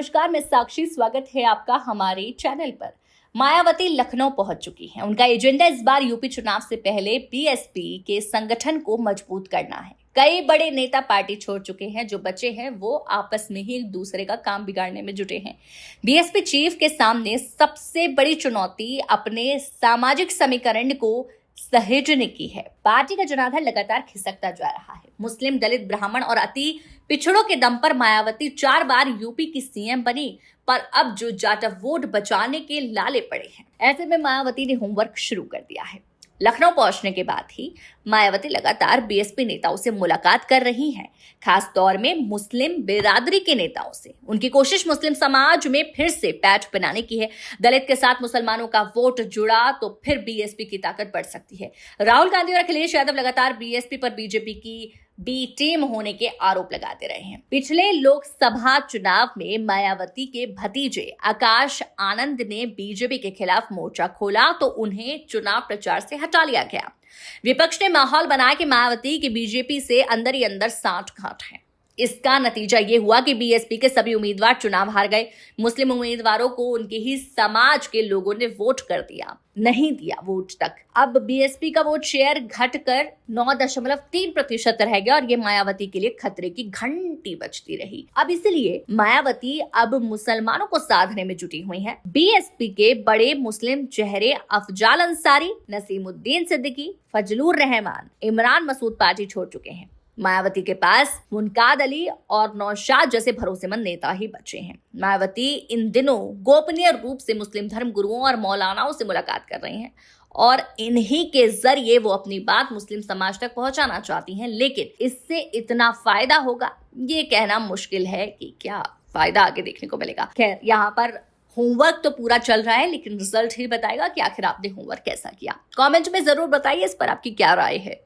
नमस्कार, मैं साक्षी। स्वागत है आपका हमारे चैनल पर। मायावती लखनऊ पहुंच चुकी हैं। उनका एजेंडा इस बार यूपी चुनाव से पहले बीएसपी के संगठन को मजबूत करना है। कई बड़े नेता पार्टी छोड़ चुके हैं, जो बचे हैं वो आपस में ही एक दूसरे का काम बिगाड़ने में जुटे हैं। बीएसपी चीफ के सामने सबसे बड़ी चुनौती अपने सामाजिक समीकरण को सहेजने की है। पार्टी का जनाधार लगातार खिसकता जा रहा है। मुस्लिम, दलित, ब्राह्मण और अति पिछड़ों के दम पर मायावती 4 बार यूपी की सीएम बनी, पर अब जो जाटव वोट बचाने के लाले पड़े हैं, ऐसे में मायावती ने होमवर्क शुरू कर दिया है। लखनऊ पहुंचने के बाद ही मायावती लगातार बीएसपी नेताओं से मुलाकात कर रही हैं, खास तौर में मुस्लिम बिरादरी के नेताओं से। उनकी कोशिश मुस्लिम समाज में फिर से पैठ बनाने की है। दलित के साथ मुसलमानों का वोट जुड़ा तो फिर बीएसपी की ताकत बढ़ सकती है। राहुल गांधी और अखिलेश यादव लगातार बीएसपी पर बीजेपी की बी टीम होने के आरोप लगाते रहे हैं। पिछले लोकसभा चुनाव में मायावती के भतीजे आकाश आनंद ने बीजेपी के खिलाफ मोर्चा खोला तो उन्हें चुनाव प्रचार से हटा लिया गया। विपक्ष ने माहौल बनाया कि मायावती की बीजेपी से अंदर ही अंदर साठगांठ है। इसका नतीजा ये हुआ कि बीएसपी के सभी उम्मीदवार चुनाव हार गए। मुस्लिम उम्मीदवारों को उनके ही समाज के लोगों ने वोट कर दिया, नहीं दिया वोट तक। अब बीएसपी का वोट शेयर घटकर 9.3% रह गया और ये मायावती के लिए खतरे की घंटी बजती रही। अब इसलिए मायावती अब मुसलमानों को साधने में जुटी हुई है। बीएसपी के बड़े मुस्लिम चेहरे अफजाल अंसारी, नसीमुद्दीन सिद्दीकी, फजलुर रहमान, इमरान मसूद पार्टी छोड़ चुके हैं। मायावती के पास मुनकाद अली और नौशाद जैसे भरोसेमंद नेता ही बचे हैं। मायावती इन दिनों गोपनीय रूप से मुस्लिम धर्म गुरुओं और मौलानाओं से मुलाकात कर रही हैं और इन्हीं के जरिए वो अपनी बात मुस्लिम समाज तक पहुंचाना चाहती हैं। लेकिन इससे इतना फायदा होगा ये कहना मुश्किल है कि क्या फायदा आगे देखने को मिलेगा। खैर, यहाँ पर होमवर्क तो पूरा चल रहा है, लेकिन रिजल्ट ही बताएगा कि आखिर आपने होमवर्क कैसा किया। कमेंट में जरूर बताइए इस पर आपकी क्या राय है।